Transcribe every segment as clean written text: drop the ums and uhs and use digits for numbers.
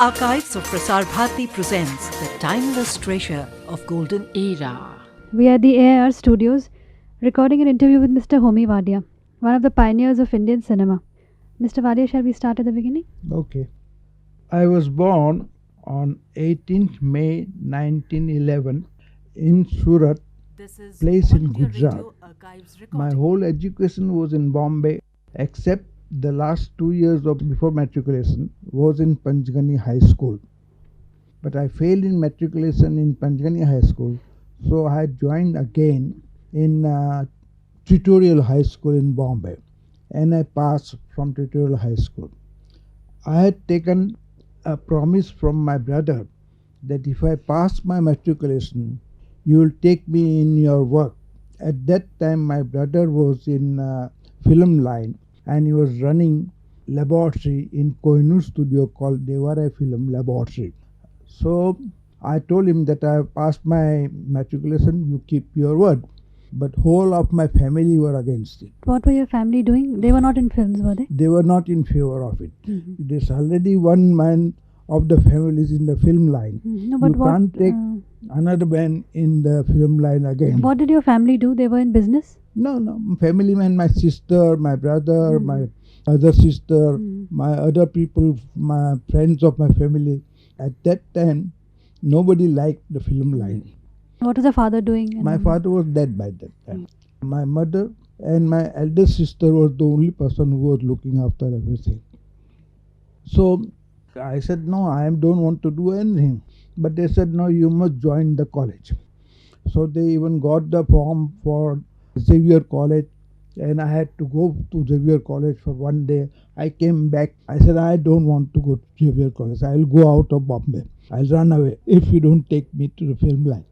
Archives of Prasar Bharati presents the timeless treasure of golden era. We are at the AIR studios recording an interview with Mr. Homi Wadia, one of the pioneers of Indian cinema. Mr. Wadia, shall we start at the beginning? Okay. I was born on 18th May 1911 in Surat, This is place All in India Gujarat. Radio Archives My recording. whole education was in Bombay except the last 2 years of before matriculation was in Panchgani High School. But I failed in matriculation in Panchgani High School, so I joined again in Tutorial High School in Bombay, and I passed from Tutorial High School. I had taken a promise from my brother that if I pass my matriculation, you will take me in your work. At that time, my brother was in film line and he was running laboratory in Kohinoor studio called Devare Film Laboratory. So I told him that I have passed my matriculation, you keep your word. But whole of my family were against it. What were your family doing? They were not in films, were they? They were not in favor of it. There's already one man of the family is in the film line. No, but You can't take another man in the film line again. what did your family do? They were in business? No, family man, my sister, my brother, my other sister, my other people, my friends of my family. At that time, nobody liked the film line. What was the father doing? My father was dead by that time. My mother and my elder sister was the only person who was looking after everything. So I said, no, I don't want to do anything. But they said, no, you must join the college. So they even got the form for Xavier College, and I had to go to Xavier College for one day. I came back. I said, I don't want to go to Xavier College. I'll go out of Bombay. I'll run away if you don't take me to the film line.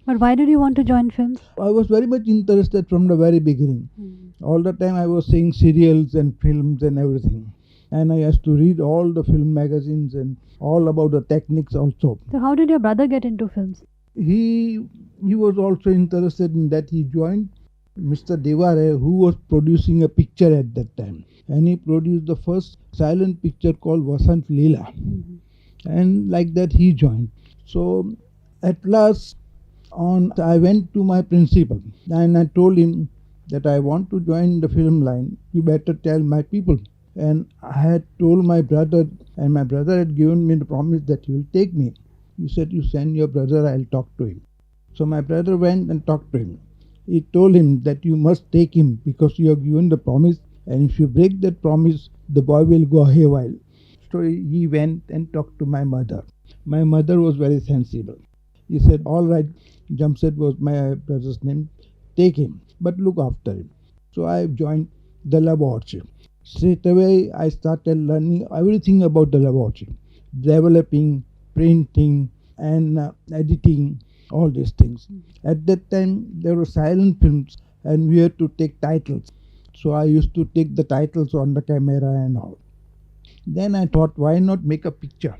But why did you want to join films? I was very much interested from the very beginning. All the time I was seeing serials and films and everything. And I used to read all the film magazines and all about the techniques also. So how did your brother get into films? He was also interested in that. He joined Mr. Devare, who was producing a picture at that time. And he produced the first silent picture called Vasant Leela. And like that he joined. So at last I went to my principal and I told him that I want to join the film line. You better tell my people. And I had told my brother, and my brother had given me the promise that he will take me. He said, you send your brother, I'll talk to him. So my brother went and talked to him. He told him that you must take him because you have given the promise, and if you break that promise, the boy will go haywire. So he went and talked to my mother. My mother was very sensible. He said, all right, Jamshed was my brother's name, take him, but look after him. So I joined the laboratory. Straight away, I started learning everything about the laboratory, developing, printing, and editing, all these things. At that time, there were silent films, and we had to take titles. So I used to take the titles on the camera and all. Then I thought, why not make a picture?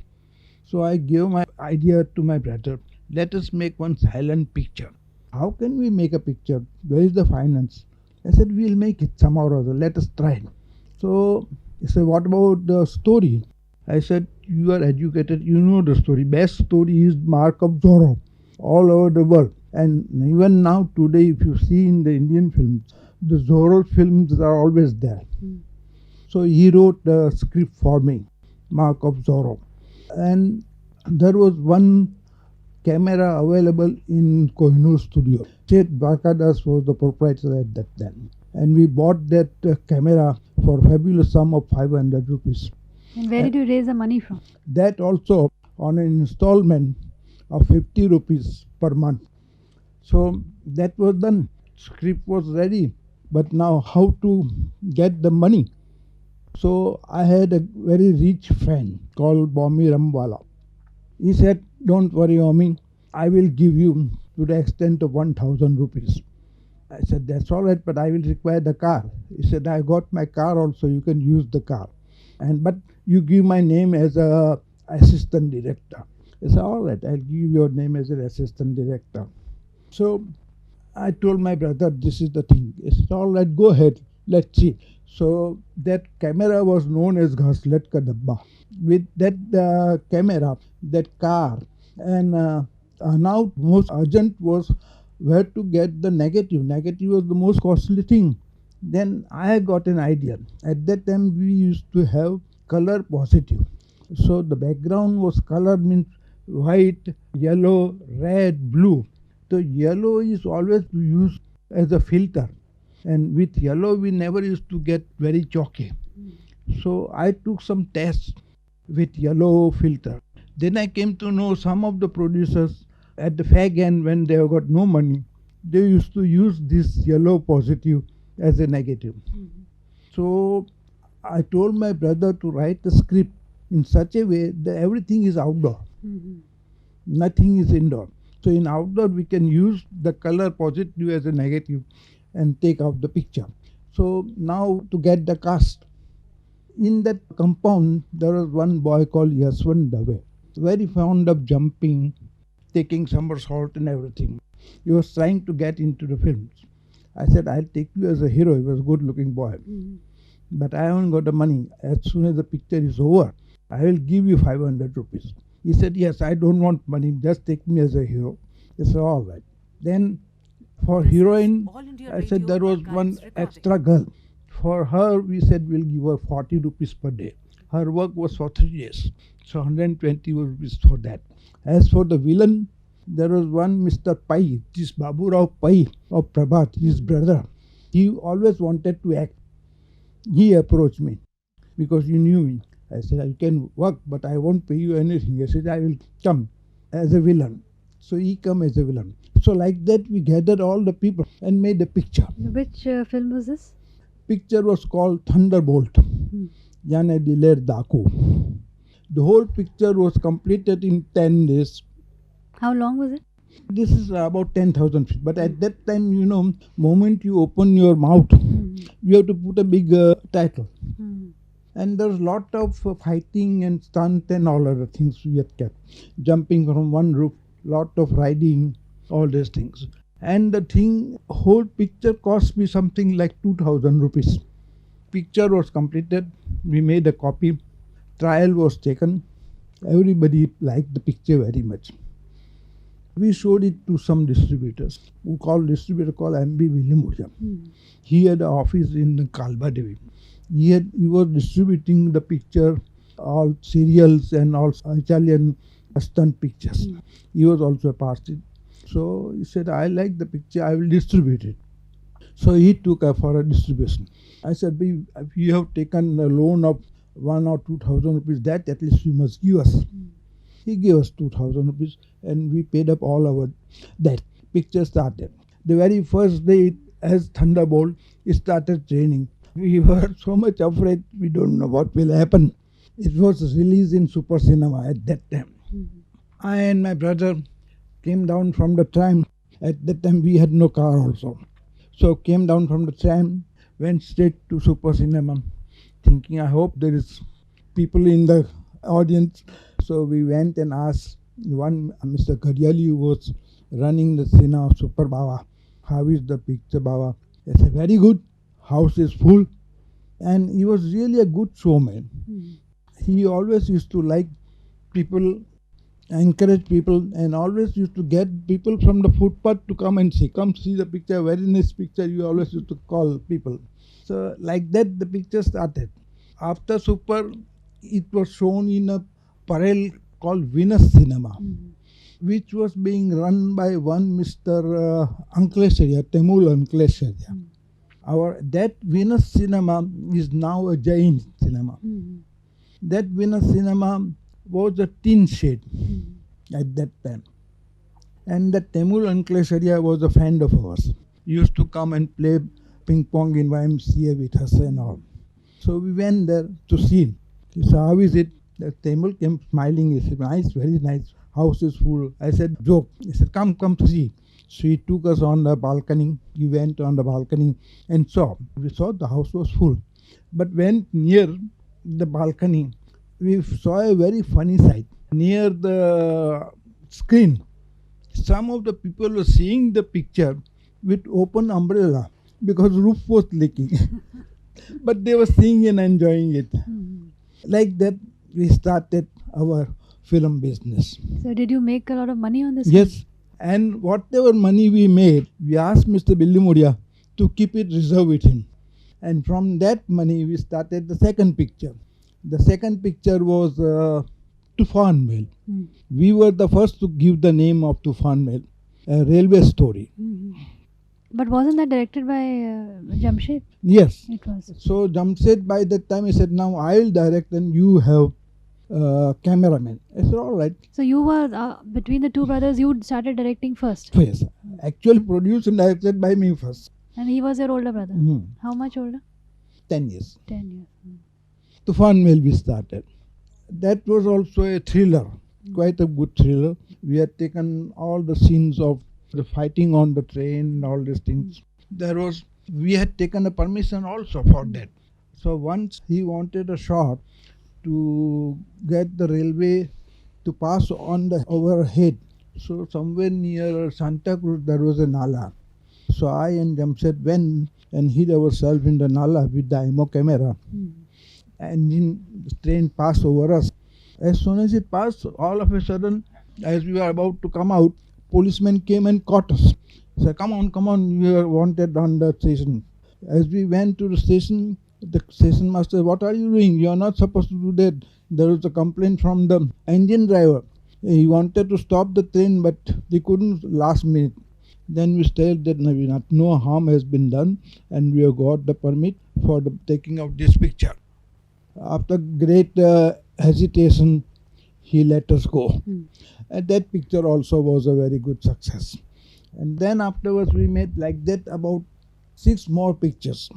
So I gave my idea to my brother. Let us make one silent picture. How can we make a picture? Where is the finance? I said, we'll make it somehow or other. Let us try. So he said, what about the story? I said, you are educated, you know the story. Best story is Mark of Zorro all over the world. And even now today, if you see in the Indian films, the Zorro films are always there. So he wrote the script for me, Mark of Zorro. And there was one camera available in Kohinoor studio. Seth Barkadas was the proprietor at that time. And we bought that camera for a fabulous sum of 500 rupees. And where did you raise the money from? That also on an installment of 50 rupees per month. So that was done. Script was ready. But now how to get the money? So I had a very rich friend called Bomi Ramwala. He said, don't worry, Omi, I will give you to the extent of 1,000 rupees. I said, that's all right, but I will require the car. He said, I got my car also, you can use the car. But you give my name as a assistant director. I said, all right, I'll give your name as an assistant director. So I told my brother, this is the thing. He said, all right, go ahead, let's see. So that camera was known as Ghaslat Ka Dabba. With that camera, that car, and now most urgent was where to get the negative. Negative was the most costly thing. Then I got an idea. At that time we used to have color positive. So the background was color means white, yellow, red, blue. So yellow is always used as a filter, and with yellow we never used to get very chalky. So I took some tests with yellow filter. Then I came to know some of the producers at the fag end, when they have got no money, they used to use this yellow positive as a negative. So I told my brother to write a script in such a way that everything is outdoor, nothing is indoor. So in outdoor we can use the color positive as a negative and take out the picture. So now to get the cast. In that compound there was one boy called Yaswant Dave, very fond of jumping, taking somersault and everything. He was trying to get into the films. I said, I'll take you as a hero. He was a good looking boy. But I haven't got the money. As soon as the picture is over, I will give you 500 rupees. He said, yes, I don't want money, just take me as a hero. I said, all right. Then for heroine, I said there was one extra girl. For her, we said we'll give her 40 rupees per day. Her work was for 3 days. So 120 rupees for that. As for the villain, there was one Mr. Pai, this Babu Rao Pai of Prabhat, his brother. He always wanted to act. He approached me because he knew me. I said, you can work, but I won't pay you anything. He said, I will come as a villain. So he come as a villain. So like that we gathered all the people and made a picture. Which film was this? Picture was called Thunderbolt. Jane Diler Daku. The whole picture was completed in 10 days. How long was it? This is about 10,000 feet. But at that time, moment you open your mouth, you have to put a big title. And there's lot of fighting and stunt and all other things we had kept. Jumping from one roof, lot of riding, all these things. And the whole picture cost me something like 2,000 rupees. Picture was completed, we made a copy, trial was taken, everybody liked the picture very much. We showed it to some distributors, distributor called M.B. William. He had an office in Kalbadevi. He was distributing the picture, all serials and all Italian stunt pictures. He was also a party. So he said, I like the picture, I will distribute it. So he took for a distribution. I said, if you have taken a loan of 1,000 or 2,000 rupees, that at least you must give us. He gave us 2,000 rupees and we paid up all our debt. Picture started. The very first day as Thunderbolt, it started raining. We were so much afraid, we don't know what will happen. It was released in Super Cinema at that time. I and my brother came down from the tram. At that time we had no car also. So came down from the tram, went straight to Super Cinema, thinking I hope there is people in the audience. So we went and asked one Mr. Karyali, who was running the cinema of Super Baba, how is the picture Baba? He said, very good, house is full. And he was really a good showman. He always used to like people, encourage people, and always used to get people from the footpath to come and see. Come see the picture, very nice picture. You always used to call people. So like that the picture started. After Super, it was shown in a parallel called Venus Cinema, which was being run by one Mr. Ankleshwarya, Temul Ankleshwarya. That Venus Cinema is now a Jain cinema. That Venus Cinema was a tin shed at that time. And that Temul Ankleshwarya was a friend of ours. He used to come and play ping pong in YMCA with us and all. So we went there to see him. He said, how is it? The Temul came smiling. He said, nice, very nice. House is full. I said, joke. He said, come to see. So he took us on the balcony. We went on the balcony and saw. We saw the house was full. But when near the balcony, we saw a very funny sight. Near the screen, some of the people were seeing the picture with open umbrella because roof was leaking. but they were seeing and enjoying it. Like that, we started our film business. So did you make a lot of money on this? Yes, and whatever money we made, we asked Mr. Billimudia to keep it reserved with him. And from that money, we started the second picture. The second picture was Tufan Mail. We were the first to give the name of Tufan Mail, a railway story. But wasn't that directed by Jamshed? Yes. It was. So Jamshed by that time he said, now I will direct and you have cameraman. I said, all right. So you were, between the two brothers, you started directing first. Yes. Actually produced and directed by me first. And he was your older brother. How much older? 10 years. 10 years. Tufan Mail we started. That was also a thriller, quite a good thriller. We had taken all the scenes of the fighting on the train and all these things. We had taken a permission also for that. So once he wanted a shot to get the railway to pass on the overhead. So somewhere near Santa Cruz there was a nala. So I and Jamshed went and hid ourselves in the nala with the IMO camera. And the train passed over us. As soon as it passed, all of a sudden, as we were about to come out, policemen came and caught us. Said, come on, we are wanted on the station. As we went to the station master said, what are you doing? You are not supposed to do that. There was a complaint from the engine driver. He wanted to stop the train, but they couldn't last minute. Then we said that no harm has been done and we have got the permit for the taking of this picture. After great hesitation, he let us go. And that picture also was a very good success. And then afterwards we made like that about 6 more pictures.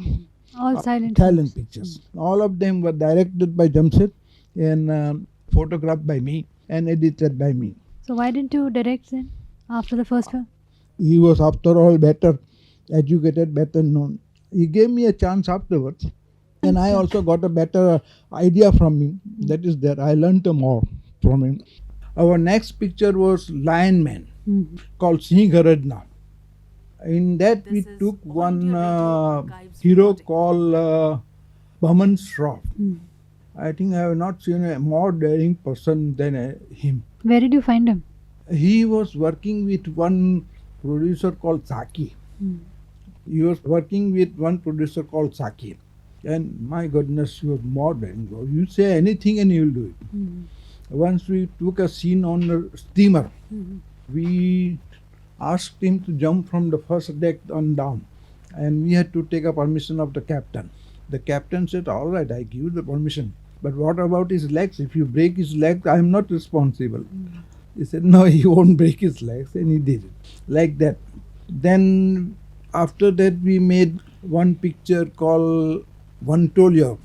All silent Pictures. All of them were directed by Jamshed and photographed by me and edited by me. So why didn't you direct then, after the first one? He was after all better educated, better known. He gave me a chance afterwards. And I also got a better idea from him. That is there. I learnt more from him. Our next picture was Lion Man, called Singharadna. In that we took one hero called Baman Shroff. I think I have not seen a more daring person than him. Where did you find him? He was working with one producer called Saki. He was working with one producer called Saki. And my goodness, he was more daring. You say anything and he will do it. Once we took a scene on a steamer. We asked him to jump from the first deck on down. And we had to take a permission of the captain. The captain said, all right, I give you the permission. But what about his legs? If you break his legs, I am not responsible. He said, no, he won't break his legs. And he did it. Like that. Then after that we made one picture called Vantolya.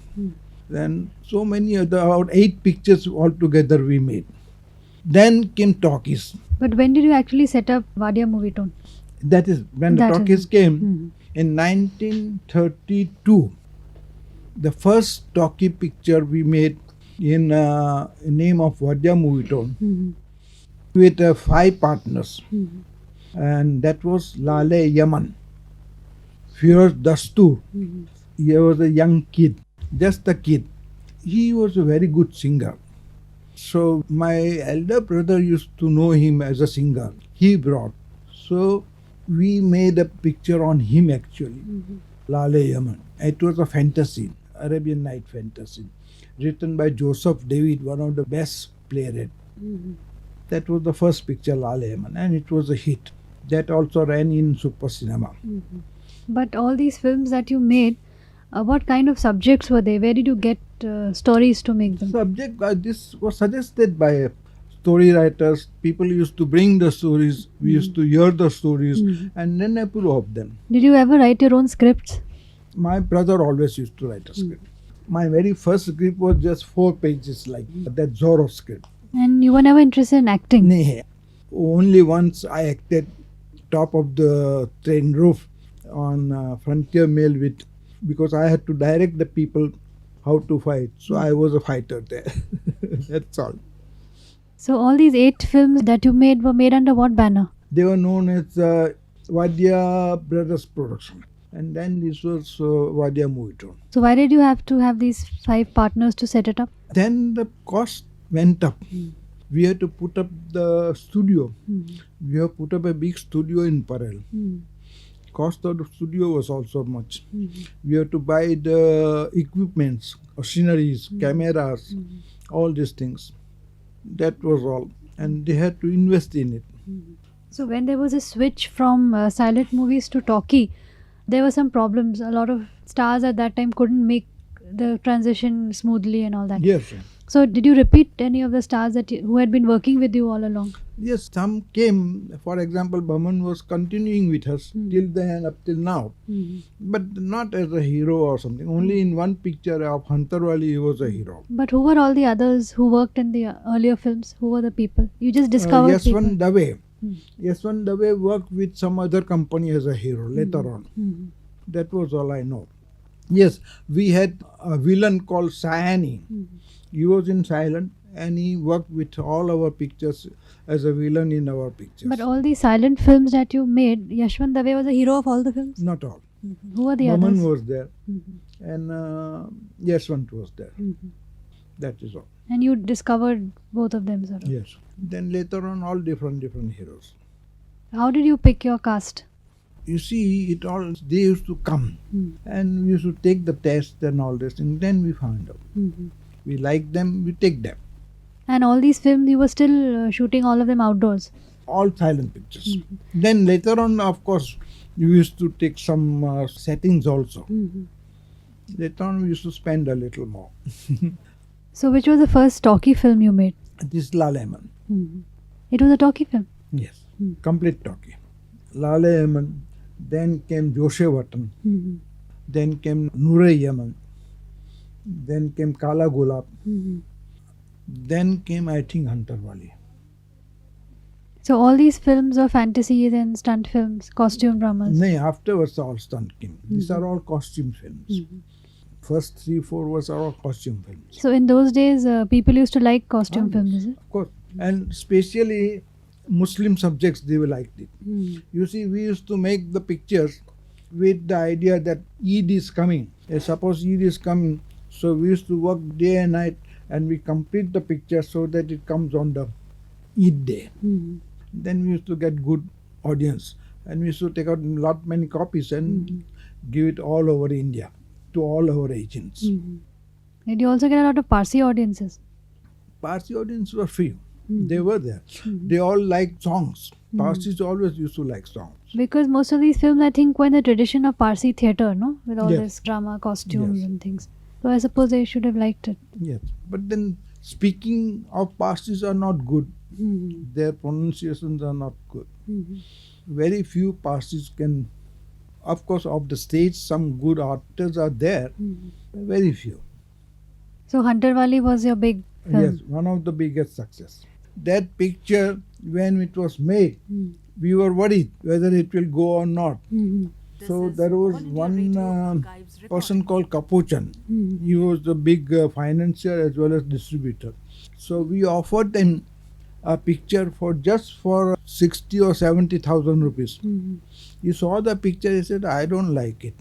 Then so many other, about 8 pictures altogether we made. Then came talkies. But when did you actually set up Wadia Movietone? That is when the talkies came in 1932. The first talkie picture we made in name of Wadia Movietone with 5 partners. And that was Lale Yaman, Firoz Dastur. He was a young kid, just a kid. He was a very good singer. So my elder brother used to know him as a singer. He brought. So we made a picture on him actually, Lale Yaman. It was a fantasy, Arabian Night fantasy, written by Joseph David, one of the best playwrights. That was the first picture, Lale Yaman, and it was a hit. That also ran in Super Cinema. But all these films that you made, what kind of subjects were they? Where did you get stories to make them? Subject, this was suggested by story writers. People used to bring the stories. We used to hear the stories and then approve them. Did you ever write your own scripts? My brother always used to write a script. My very first script was just 4 pages, like that Zorro script. And you were never interested in acting? Nah. Only once I acted top of the train roof on Frontier Mail because I had to direct the people how to fight. So I was a fighter there. That's all. So all these 8 films that you made were made under what banner? They were known as Wadia Brothers Production. And then this was Wadia Movietone. So why did you have to have these 5 partners to set it up? Then the cost went up. We had to put up the studio. We have put up a big studio in Parel. Cost of the studio was also much. We had to buy the equipments, sceneries, cameras, all these things. That was all. And they had to invest in it. So when there was a switch from silent movies to talkie, there were some problems. A lot of stars at that time couldn't make the transition smoothly and all that. Yes. So did you repeat any of the stars who had been working with you all along? Yes, some came. For example, Baman was continuing with us till then, up till now. But not as a hero or something. Only in one picture of Hantarwali he was a hero. But who were all the others who worked in the earlier films? Who were the people? You just discovered Yaswant people. Dave. Yaswant Dave worked with some other company as a hero later on. That was all I know. Yes, we had a villain called Sayani. He was in silent and he worked with all our pictures as a villain in our pictures. But all these silent films that you made, Yashwant Dave was a hero of all the films? Not all. Who were the Baman others? was there and Yaswant was there. That is all. And you discovered both of them, sort of. Yes. Then later on, all different heroes. How did you pick your cast? You see, they used to come and we used to take the test and all this, and then we found out. We like them, we take them. And all these films, you were still shooting all of them outdoors? All silent pictures. Then later on, of course, we used to take some settings also. Later on, we used to spend a little more. So which was the first talkie film you made? This Lal Ahmed. It was a talkie film? Yes, complete talkie. Lal Ahmed, then came Joshe Watan, then came Noor Yaman, then came Kala Gulab, then came, I think, Hantarwali. So all these films were fantasies and stunt films, costume dramas? No, afterwards all stunt came. These are all costume films. First 3-4 was all costume films. So in those days, people used to like costume films, is it? Of course. And especially Muslim subjects, they liked it. You see, we used to make the pictures with the idea that Eid is coming. Suppose Eid is coming, so we used to work day and night and we complete the picture so that it comes on the Eid day. Then we used to get good audience and we used to take out many copies and give it all over India to all our agents. Did you also get a lot of Parsi audiences? Parsi audience were few. They were there. They all liked songs. Parsis always used to like songs. Because most of these films, I think, were in the tradition of Parsi theatre, no? With all Yes. this drama, costumes Yes. and things. So I suppose they should have liked it. Yes. But then speaking of Parsis are not good. Their pronunciations are not good. Very few Parsis can, of course, of the stage, some good artists are there, but very few. So Hantarwali was your big film? Yes, one of the biggest success. That picture, when it was made, we were worried whether it will go or not. So there was one person called Kapochan. He was the big financier as well as distributor. So we offered him a picture for 60 or 70,000 rupees. He saw the picture, he said, I don't like it.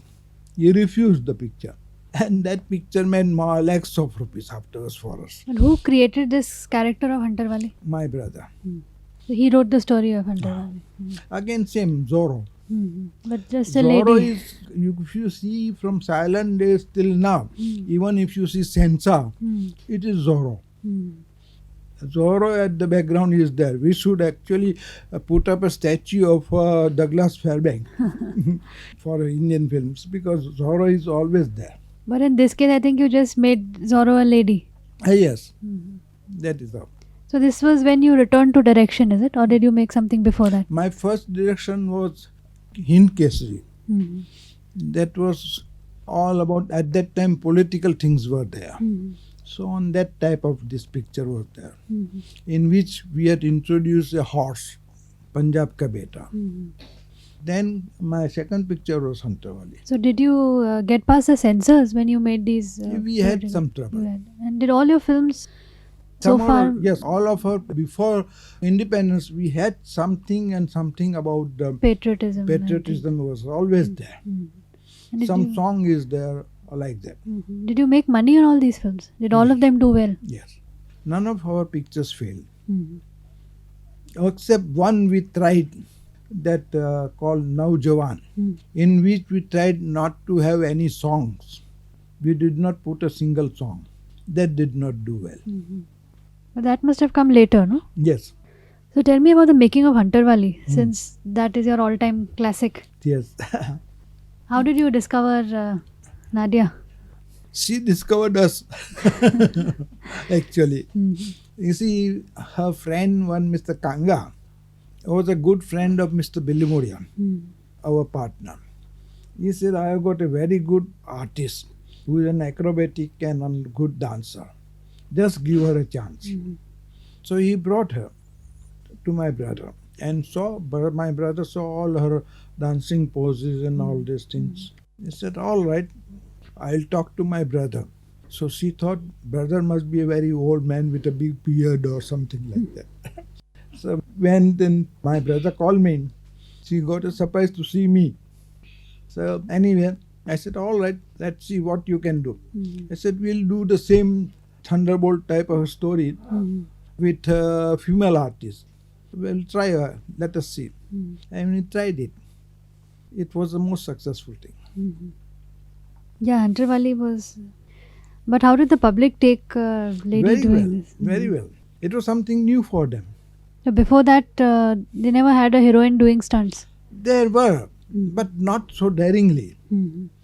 He refused the picture. And that picture made more lakhs of rupees afterwards for us. And who created this character of Hantarwali? My brother. So he wrote the story of Hantarwali. Again, same, Zorro. But just a Zorro lady. is, if you see from silent days till now, even if you see Sensa, it is Zorro. Zorro at the background is there. We should actually put up a statue of Douglas Fairbanks for Indian films because Zorro is always there. But in this case, I think you just made Zorro a lady. Yes, that is all. So this was when you returned to direction, is it? Or did you make something before that? My first direction was Hind Kesari. That was all about, at that time, political things were there. So on that type of this picture was there, in which we had introduced a horse, Punjab Ka Beta. Then my second picture was Hantarwali. So did you get past the censors when you made these? We had some trouble. And did all your films so far? Yes, all of our, before independence, we had something about the Patriotism. patriotism was always there. And Some song is there like that. Did you make money on all these films? Did all of them do well? Yes. None of our pictures failed. Mhm. Except one we tried that called Naujawan, Mm. in which we tried not to have any songs. We did not put a single song. That did not do well. But that must have come later, no? Yes, So tell me about the making of Hunter Wali, since that is your all-time classic. yes. How did you discover Nadia? She discovered us, actually. Mhm. You see, her friend, one Mr. Kanga, was a good friend of Mr. Billimurian, our partner. He said, I have got a very good artist who is an acrobatic and a good dancer. Just give her a chance. So he brought her to my brother and my brother saw all her dancing poses and all these things. He said, all right, I'll talk to my brother. So she thought brother must be a very old man with a big beard or something like that. So when then my brother called me, she got a surprise to see me. So anyway, I said, all right, let's see what you can do. I said, we'll do the same Thunderbolt type of story with a female artist. We'll try her, let us see. And we tried it. It was the most successful thing. Yeah, Hunter Wali was. But how did the public take lady Very doing well, this? very well. It was something new for them. So before that, they never had a heroine doing stunts. There were, but not so daringly.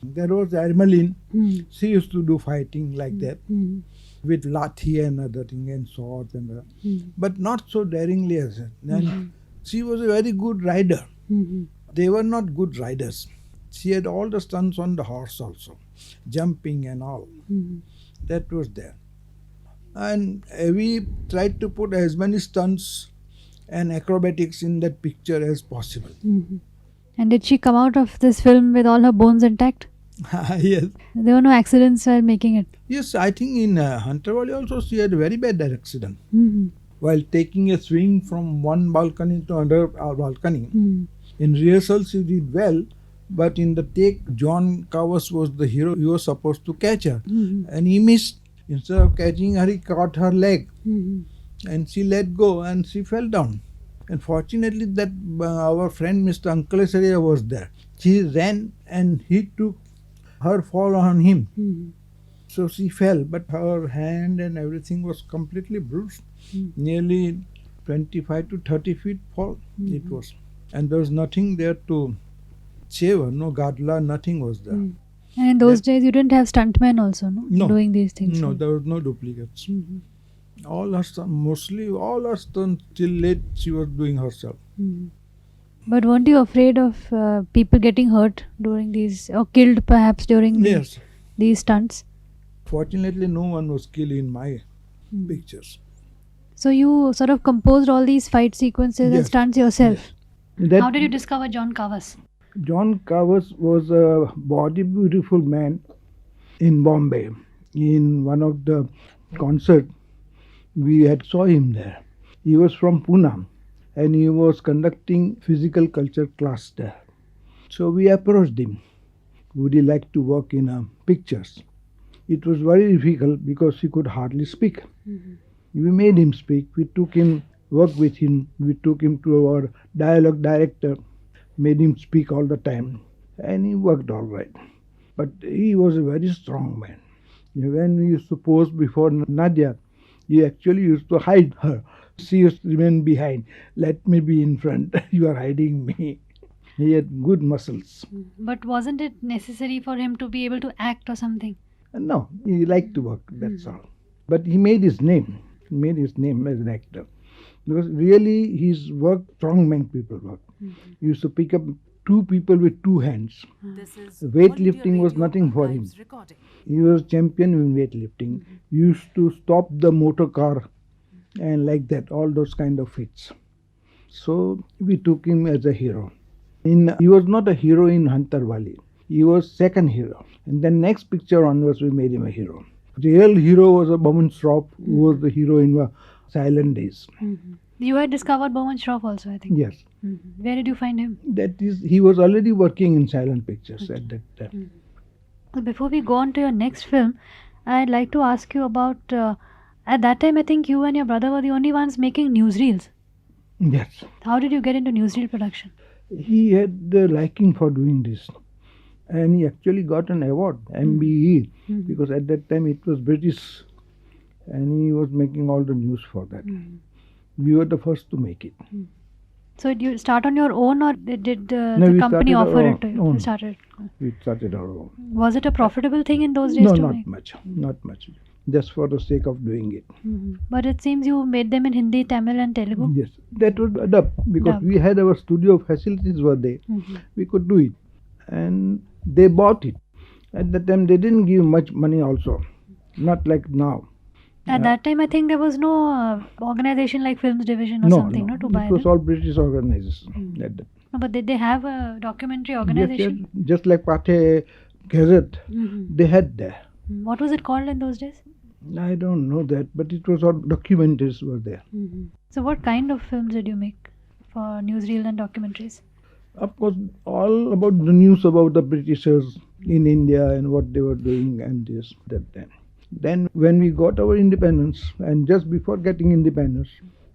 There was Ermeline. She used to do fighting like that with lathi and other thing and swords and but not so daringly as that. And she was a very good rider. They were not good riders. She had all the stunts on the horse also, jumping and all. That was there. And we tried to put as many stunts and acrobatics in that picture as possible. And did she come out of this film with all her bones intact? Yes. There were no accidents while making it. Yes, I think in Hunter Valley also she had a very bad accident. While taking a swing from one balcony to another balcony. In rehearsal she did well, but in the take, John Covers was the hero. He was supposed to catch her. And he missed. Instead of catching her, he caught her leg. And she let go and she fell down. And fortunately that our friend Mr. Ankalesariya was there. She ran and he took her fall on him. So she fell, but her hand and everything was completely bruised. Nearly 25 to 30 feet fall it was. And there was nothing there to save her, no gadla, nothing was there. And in those days, you didn't have stuntmen also, no? No. Doing these things. No, there was no duplicates. All her stunts, mostly all her stunts till late she was doing herself. But weren't you afraid of people getting hurt during these, or killed perhaps during Yes. these stunts? Fortunately, no one was killed in my pictures. So you sort of composed all these fight sequences and Yes. stunts yourself. That How did you discover John Covers? John Covers was a body beautiful man in Bombay. In one of the concerts, we had saw him there. He was from Pune and he was conducting physical culture class there. So we approached him. Would he like to work in pictures? It was very difficult because he could hardly speak. We made him speak. We took him, worked with him. We took him to our dialogue director, made him speak all the time. And he worked all right. But he was a very strong man. When we used to pose before Nadia, he actually used to hide her. She used to remain behind. Let me be in front. You are hiding me. He had good muscles. But wasn't it necessary for him to be able to act or something? No, he liked to work, that's all. But he made his name. He made his name as an actor. Because really his work, strongman people work. He used to pick up two people with two hands. Weightlifting was nothing for him. He was champion in weightlifting. He used to stop the motor car and like that, all those kind of feats. So we took him as a hero. He was not a hero in Hunter Valley. He was second hero. And then next picture onwards we made him a hero. The real hero was a Baman Shroff, who was the hero in Silent Days. You had discovered Bowman Shroff also, I think. Yes. Where did you find him? That is, he was already working in silent pictures at that time. So before we go on to your next film, I'd like to ask you about at that time I think you and your brother were the only ones making newsreels. Yes. How did you get into newsreel production? He had the liking for doing this. And he actually got an award, MBE, because at that time it was British. And he was making all the news for that. We were the first to make it. So did you start on your own, or did No, the we company started our offer it to you? own. You started. We started our own. Was it a profitable thing in those days No, to not make? much. Not much. Just for the sake of doing it. But it seems you made them in Hindi, Tamil, and Telugu. Yes, that was a dub because Dub. we had our studio facilities were there. We could do it, and they bought it. At that time, they didn't give much money also, not like now. At that time, I think there was no organization like Films Division or something, no, to buy it was them. all British organization. At that. No, but did they have a documentary Yes, organization? yes, just like Pathe Gazette, they had there. What was it called in those days? I don't know that, but it was all documentaries were there. So what kind of films did you make for newsreel and documentaries? Of course, all about the news about the Britishers in India and what they were doing and this, that, then. Then when we got our independence, and just before getting independence,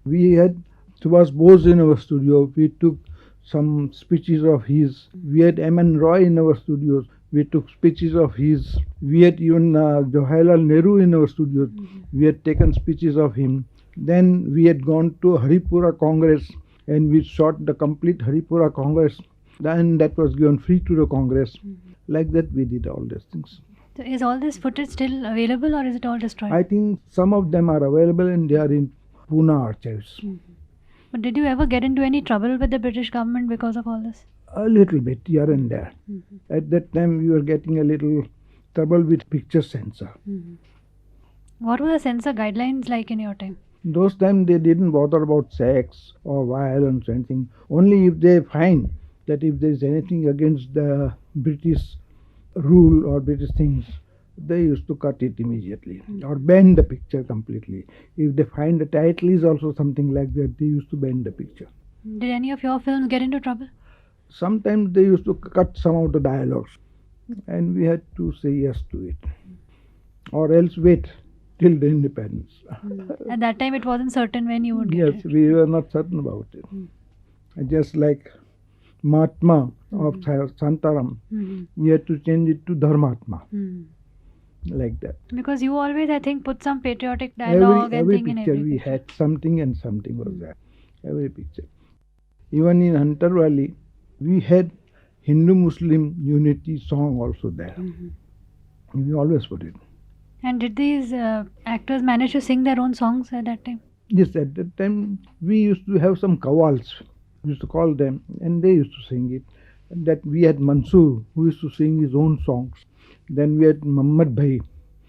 we had Subhash Bose in our studio. We took some speeches of his. We had M.N. Roy in our studios. We took speeches of his. We had even Jawaharlal Nehru in our studios. We had taken speeches of him. Then we had gone to Haripura Congress and we shot the complete Haripura Congress. Then that was given free to the Congress. Like that we did all these things. So is all this footage still available, or is it all destroyed? I think some of them are available and they are in Pune archives. But did you ever get into any trouble with the British government because of all this? A little bit here and there. At that time we were getting a little trouble with picture censor. What were the censor guidelines like in your time? Those times they didn't bother about sex or violence or anything. Only if they find that if there is anything against the British rule or British things, they used to cut it immediately or ban the picture completely. If they find the title is also something like that, they used to ban the picture. Did any of your films get into trouble? Sometimes they used to cut some of the dialogues and we had to say yes to it or else wait till the independence. At that time, it wasn't certain when you would get Yes, it. we were not certain about it. Just like Mahatma of Santaram, you had to change it to Dharmatma, like that. Because you always, I think, put some patriotic dialogue and Every thing in picture every we picture. had something and something was there. Every picture. Even in Hunter Valley, we had Hindu-Muslim unity song also there. We always put it. And did these actors manage to sing their own songs at that time? Yes, at that time we used to have some kawals, we used to call them, and they used to sing it. And that we had Mansoor, who used to sing his own songs. Then we had Muhammad Bhai,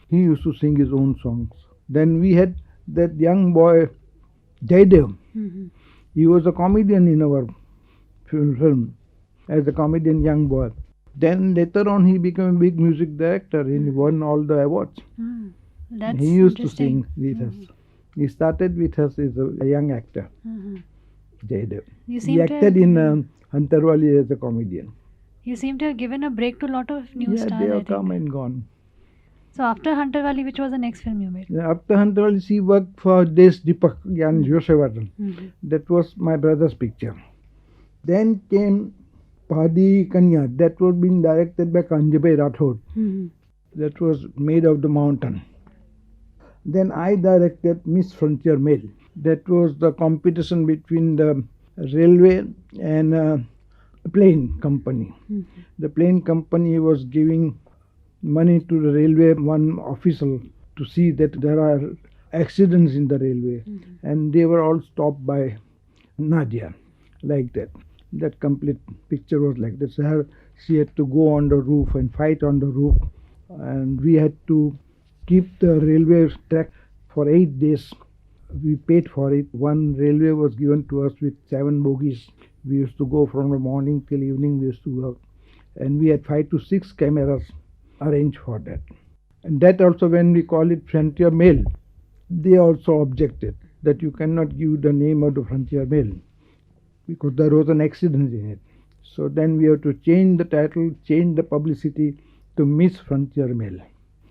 he used to sing his own songs. Then we had that young boy, Jaidev. He was a comedian in our film, as a comedian young boy. Then later on he became a big music director and he won all the awards. That's He used to interesting. sing with us. He started with us as a young actor, Jaidev. You He seem to acted have, in Hunter Valley as a comedian. you seem to have given a break to a lot of new Yeah, stars, they I have come think. and gone. So after Hunter Valley, which was the next film you made? After Hunter Valley, she worked for Desh Deepak and Yosevardhan. That was my brother's picture. Then came Padi Kanya. That was being directed by Kanjabhai Rathod. That was Maid of the Mountain. Then I directed Miss Frontier Mail. That was the competition between the railway and a plane company. The plane company was giving money to the railway, one official, to see that there are accidents in the railway. And they were all stopped by Nadia, like that. That complete picture was like that. So she had to go on the roof and fight on the roof. And we had to keep the railway track for 8 days. We paid for it. One railway was given to us with 7 bogies. We used to go from the morning till evening. We used to work. And we had 5 to 6 cameras arranged for that. And that also, when we call it Frontier Mail, they also objected. that you cannot give the name of the Frontier Mail because there was an accident in it. So then we have to change the title, change the publicity to Miss Frontier Mail.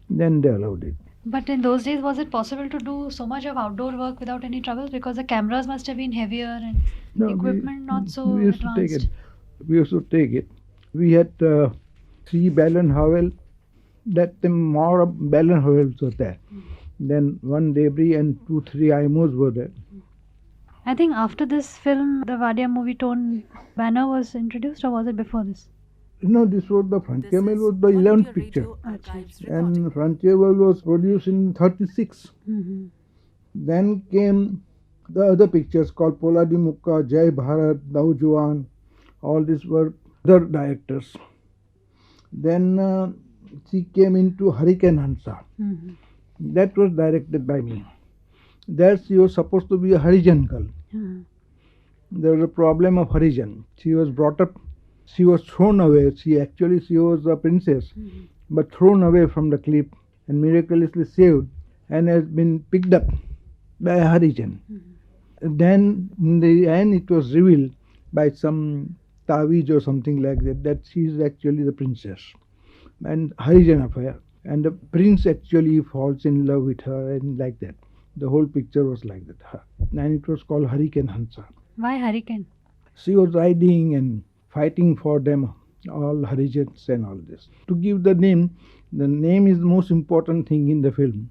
Then they allowed it. But in those days, was it possible to do so much of outdoor work without any trouble? Because the cameras must have been heavier and equipment not so we used to take advanced. it. We used to take it. We had 3 Bell and Howell. That time more Bell and Howells were there. Then 1 Debris and 2, 3 IMOs were there. I think after this film, the Wadia movie tone banner was introduced, or was it before this? No, this was the Frontier Mail was the 11th picture. And Frontier Mail was produced in 36. Mm-hmm. Then came the other pictures called Poladi Mukka, Jai Bharat, Naujuan. All these were other directors. Then she came into Hurricane Hansa. Mm-hmm. That was directed by me. There she was supposed to be a Harijan girl. Mm-hmm. There was a problem of Harijan. She was brought up, she was thrown away. She was a princess, but thrown away from the cliff and miraculously saved and has been picked up by a Harijan. Then in the end it was revealed by some Taviz or something like that, that she is actually the princess and Harijan affair. And the prince actually falls in love with her and like that. The whole picture was like that. And it was called Hurricane Hansa. Why Hurricane? She was riding and fighting for them, all Harijans and all this. To give the name is the most important thing in the film,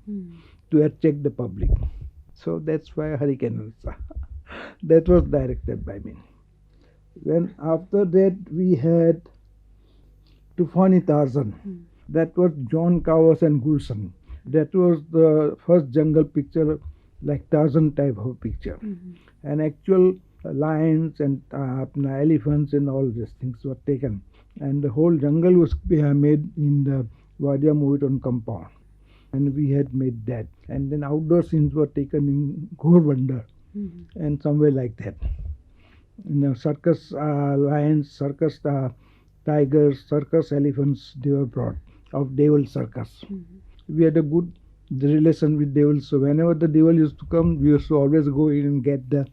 to attract the public. So that's why Hurricane Hansa. That was directed by me. Then after that we had Tufani Tarzan. That was John Cowers and Gulshan. That was the first jungle picture, like Tarzan type of picture. And actual lions and elephants and all these things were taken. And the whole jungle was made in the Wadia movie on compound. And we had made that. And then outdoor scenes were taken in Ghorbanda and somewhere like that. Circus lions, circus tigers, circus elephants, they were brought of Devil Circus. We had a good relation with devils, so whenever the devil used to come, we used to always go in and get the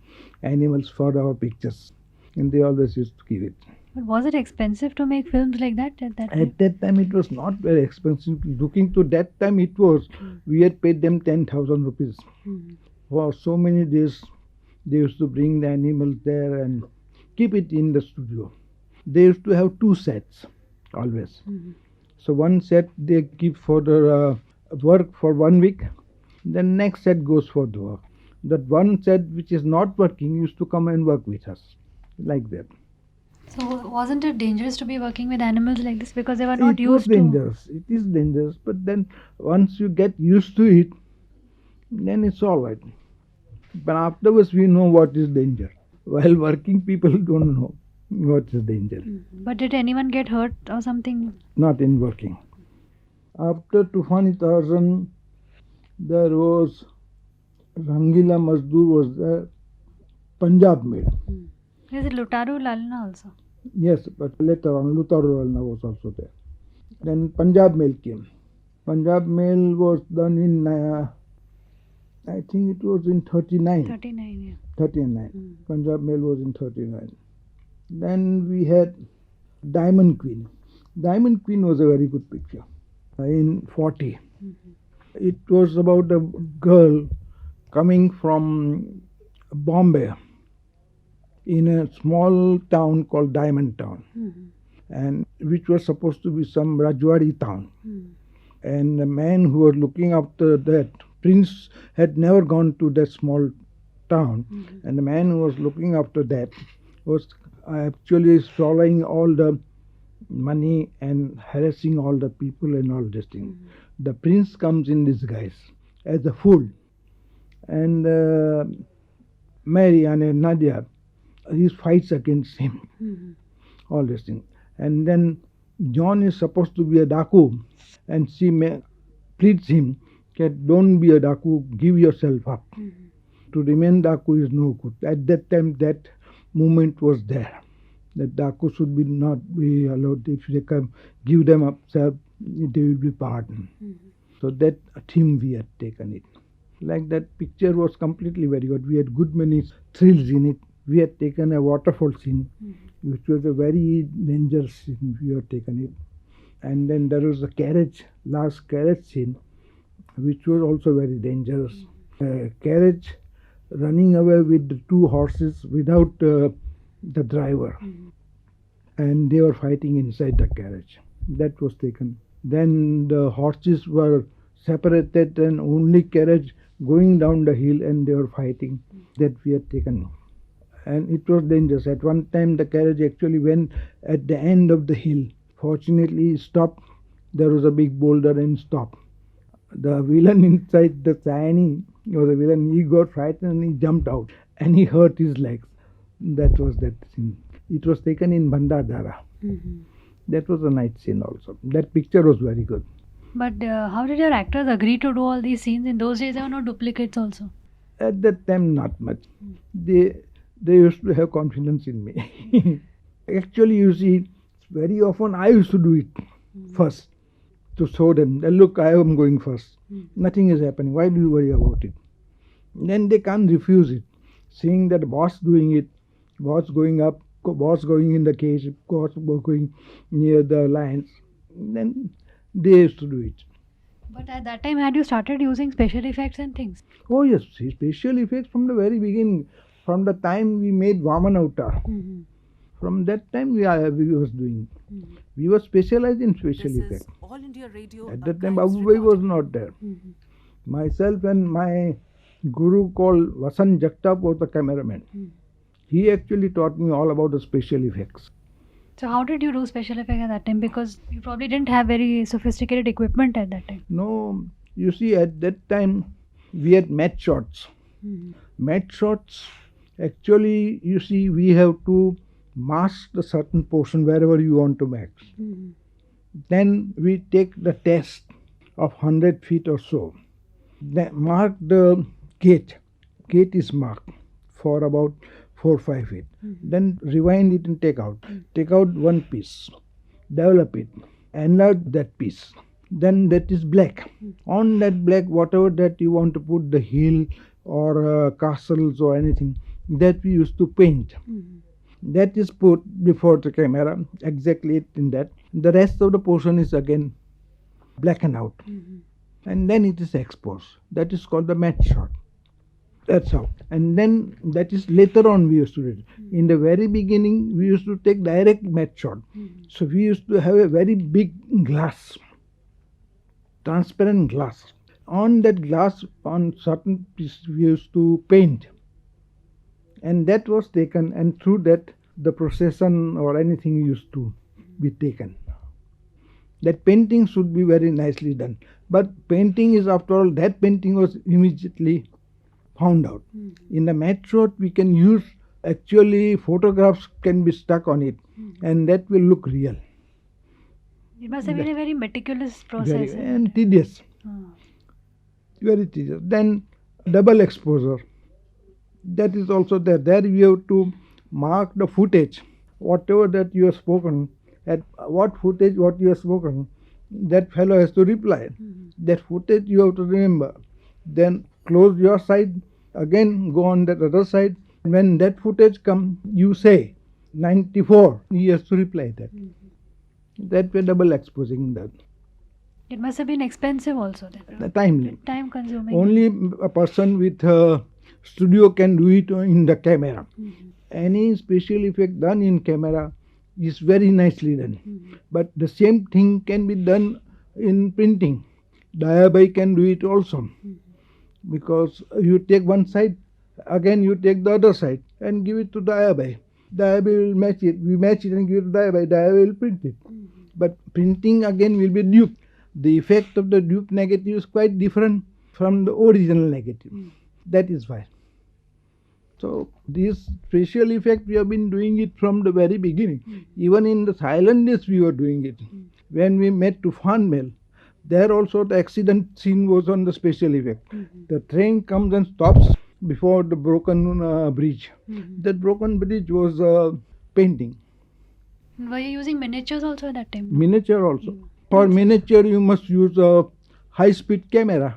animals for our pictures, and they always used to give it. But was it expensive to make films like that at that time? At that time it was not very expensive. Looking to that time it was, we had paid them 10,000 rupees. For so many days they used to bring the animals there and keep it in the studio. They used to have 2 sets always. So one set they keep for the work for 1 week, then next set goes for the work. That one set which is not working used to come and work with us, like that. So wasn't it dangerous to be working with animals like this because they were not It was used dangerous. It is dangerous, but then once you get used to it, then it's all right. But afterwards we know what is danger. While working, people don't know what is danger. But did anyone get hurt or something? Not in working. After Tufani Tarzan, there was Rangila Mazdoor was there, Punjab Mail. Is it Lutaru Lalna also? Yes, but later on Lutaru Lalna was also there. Then Punjab Mail came. Punjab Mail was done in, I think it was in 39. 39, yeah. 39. Punjab Mail was in 39. Then we had Diamond Queen. Diamond Queen was a very good picture in 40. It was about a girl coming from Bombay in a small town called Diamond Town, and which was supposed to be some Rajwari town. And the man who was looking after that prince had never gone to that small town, and the man who was looking after that was actually swallowing all the money and harassing all the people and all this thing. The prince comes in disguise as a fool, and Mary and Nadia, he fights against him, all this thing. And then John is supposed to be a Daku, and she pleads him that don't be a Daku, give yourself up. To remain Daku is no good. At that time, that movement was there, that Daku should not be allowed. If they come, give them up, sir, they will be pardoned. So that theme we had taken it. Like that picture was completely very good. We had good many thrills in it. We had taken a waterfall scene, which was a very dangerous scene. We had taken it. And then there was a carriage, last carriage scene, which was also very dangerous. A carriage running away with the two horses without the driver. And they were fighting inside the carriage. That was taken. Then the horses were separated and only carriage going down the hill, and they were fighting. That we had taken. And it was dangerous. At one time the carriage actually went at the end of the hill. Fortunately it stopped. There was a big boulder and stopped. The villain inside the Sayani, or the villain, he got frightened and he jumped out and he hurt his legs. That was that scene. It was taken in Bandadara. That was a night scene also. That picture was very good. But how did your actors agree to do all these scenes? In those days, there were no duplicates also. At that time, not much. They used to have confidence in me. Actually, you see, very often I used to do it first to show them that, look, I am going first. Nothing is happening. Why do you worry about it? Then they can't refuse it. Seeing that boss doing it, boss going up, boss going in the cage, boss going near the lions, then they used to do it. But at that time, had you started using special effects and things? Oh yes, special effects from the very beginning, from the time we made Vaman Avatar. From that time we was doing. We were specialized in special effects. All India Radio. At that time Babu Bhai was not there. Myself and my guru called Vasan Jagtap was the cameraman. He actually taught me all about the special effects. So how did you do special effects at that time? Because you probably didn't have very sophisticated equipment at that time. No, you see, at that time we had matte shots. Matte shots, actually, you see, we have to mask the certain portion wherever you want to mask. Then we take the test of 100 feet or so. Then mark the gate. Gate is marked for about 4 or 5 feet. Then rewind it and take out. Take out one piece. Develop it. Enlarge that piece. Then that is black. On that black, whatever that you want to put, the hill or castles or anything, that we used to paint. That is put before the camera, exactly in that. The rest of the portion is again blackened out. And then it is exposed. That is called the matte shot. That's how. And then that is later on we used to do it. In the very beginning, we used to take direct matte shot. So we used to have a very big glass, transparent glass. On that glass, on certain pieces, we used to paint. And that was taken, and through that, the procession or anything used to be taken. That painting should be very nicely done. But painting is, after all, that painting was immediately found out. In the matte shot, we can use, actually, photographs can be stuck on it, and that will look real. It must have been a very meticulous process. And tedious. Very tedious. Then double exposure. That is also there. There we have to mark the footage. Whatever that you have spoken, at what footage what you have spoken, that fellow has to reply. That footage you have to remember. Then close your side, again go on that other side. When that footage comes, you say 94. He has to reply that. That way double exposing that. It must have been expensive also then. The time consuming. Only a person with a studio can do it in the camera. Any special effect done in camera is very nicely done. But the same thing can be done in printing. Diaby can do it also. Because you take one side, again you take the other side and give it to Diaby. Diaby will match it. We match it and give it to Diaby. Diaby will print it. But printing again will be dupe. The effect of the dupe negative is quite different from the original negative. That is why. So this special effect we have been doing it from the very beginning. Even in the silent days we were doing it. When we met Tufan Mill, there also the accident scene was on the special effect. The train comes and stops before the broken bridge. That broken bridge was painting. Were you using miniatures also at that time? Miniature also. For miniature you must use a high-speed camera.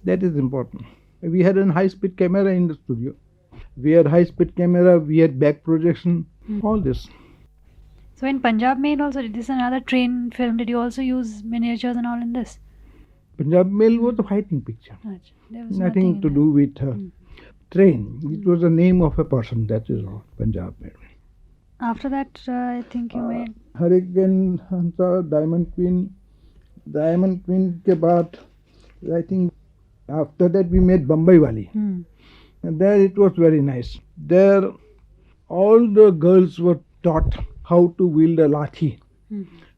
That is important. We had a high-speed camera in the studio. We had high-speed camera, we had back projection, all this. So in Punjab Mail also, this is another train film. Did you also use miniatures and all in this? Punjab Mail was a fighting picture. There was Nothing in to it. do with train. It was the name of a person, that is all, Punjab Mail. After that, I think you made. Hurricane Hansa, Diamond Queen. Diamond Queen के बाद, I think after that we made Bombay Wali. And there it was very nice. There all the girls were taught how to wield a lathi.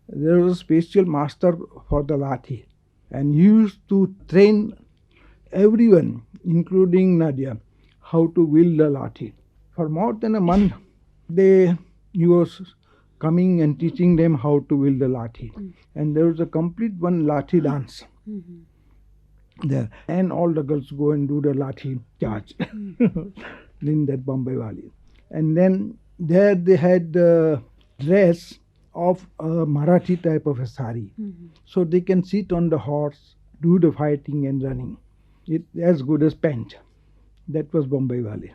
There was a special master for the lathi. And he used to train everyone, including Nadia, how to wield the lathi. For more than a month, he was coming and teaching them how to wield the lathi. And there was a complete one lathi dance there. And all the girls go and do the lathi charge in that Bombay Wali. And then there they had the dress of a Marathi type of a sari. So they can sit on the horse, do the fighting and running. It as good as pant. That was Bombay Wali.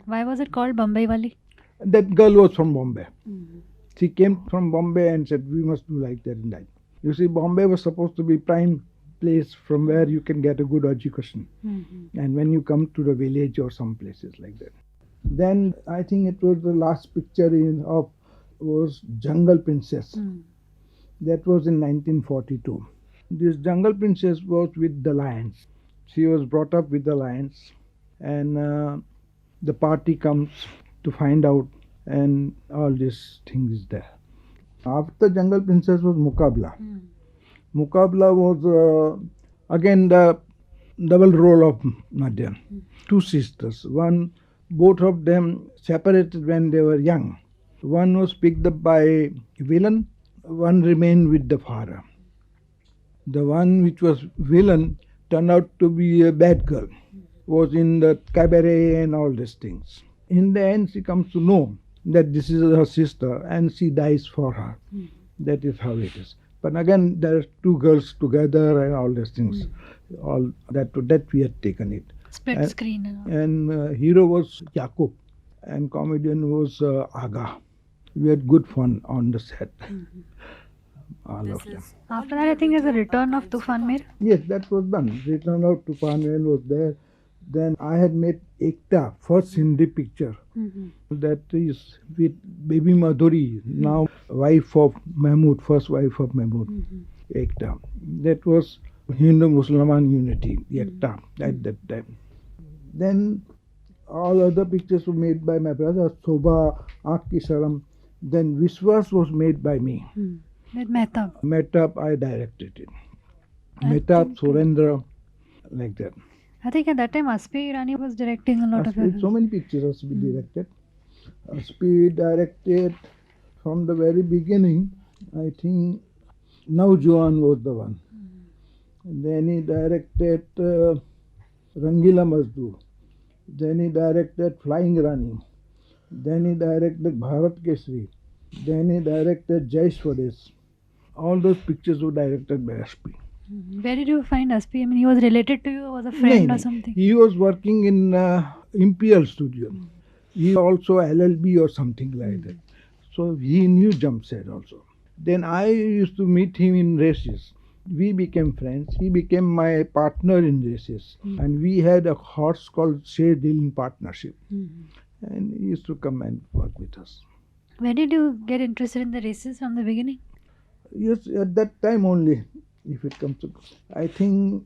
Why was it called Bombay Wali? That girl was from Bombay. She came from Bombay and said, we must do like that and that. You see, Bombay was supposed to be prime place from where you can get a good education. And when you come to the village or some places like that. Then I think it was the last picture was Jungle Princess. That was in 1942. This Jungle Princess was with the lions. She was brought up with the lions. And the party comes to find out, and all this thing is there. After Jungle Princess was Mukabla. Mukabla was again the double role of Nadia. Two sisters. Both of them separated when they were young. One was picked up by a villain, one remained with the father. The one which was villain turned out to be a bad girl, was in the cabaret and all these things. In the end, she comes to know that this is her sister and she dies for her. That is how it is. But again, there are two girls together and all these things. All that we had taken it. Split screen and all. And hero was Jakub and comedian was Aga. We had good fun on the set. All of them. After that, I think there's a return of Tufan Mir. Yes, that was done. Return of Tufan Mir was there. Then I had made Ekta, first Hindi picture. That is with Baby Madhuri, now wife of Mahmood, first wife of Mahmood. Ekta. That was Hindu-Musliman unity, Ekta, at that time. Then all other pictures were made by my brother, Sobha, Aankh Ki Sharam. Then Vishwas was made by me. With Mehtab. Mehtab, I directed it. Mehtab, Surendra, like that. I think at that time Aspi Irani was directing a lot of your So many pictures Aspi directed. Aspi directed from the very beginning. I think Naujuan was the one. Then he directed Rangila Mazdoor. Then he directed Flying Rani. Then he directed Bharat Kesari. Then he directed Jai Swadesh. All those pictures were directed by Aspi. Where did you find Aspi? I mean, he was related to you, was a friend or something? He was working in Imperial Studio. He also LLB or something like that. So he knew Jamshed also. Then I used to meet him in races. We became friends. He became my partner in races. And we had a horse called Sher Dil in partnership. And he used to come and work with us. Where did you get interested in the races from the beginning? Yes, at that time only, if it comes to, I think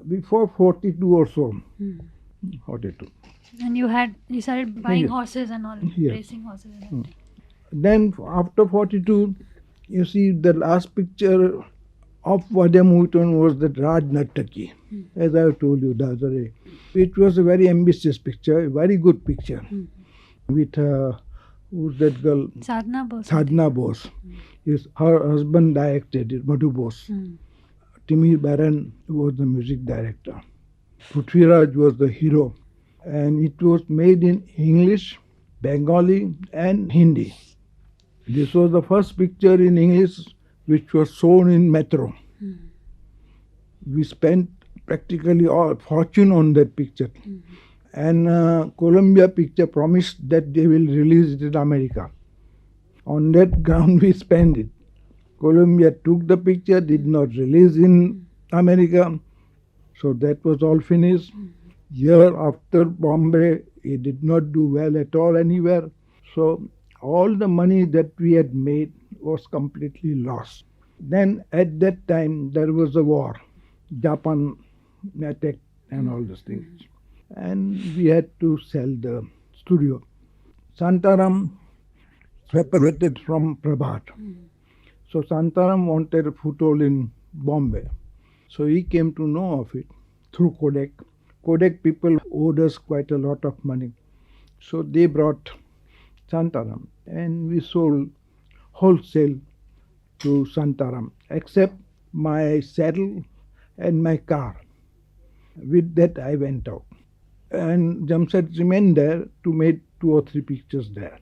before 42 or so. 42. And you started buying Yes. horses and all, Yes. racing horses and everything. Then after 42, you see the last picture of Vadya Mohiton was that Raj Nattaki, as I have told you the other day. It was a very ambitious picture, a very good picture. With who's that girl? Sadhna Bose. Sadhna Bose. Her husband directed it, Madhu Bose. Timir Baran was the music director. Prithviraj was the hero. And it was made in English, Bengali and Hindi. This was the first picture in English which was shown in Metro. We spent practically all fortune on that picture. And Columbia Picture promised that they will release it in America. On that ground we spent it. Columbia took the picture, did not release in America, so that was all finished. Year after Bombay, it did not do well at all anywhere. So all the money that we had made was completely lost. Then at that time there was a war. Japan attacked and all those things. And we had to sell the studio. Santaram separated from Prabhat. So Santaram wanted a foothold in Bombay. So he came to know of it through Kodak. Kodak people owed us quite a lot of money. So they brought Santaram and we sold wholesale to Santaram, except my saddle and my car. With that I went out. And Jamshed remained there to make 2 or 3 pictures there.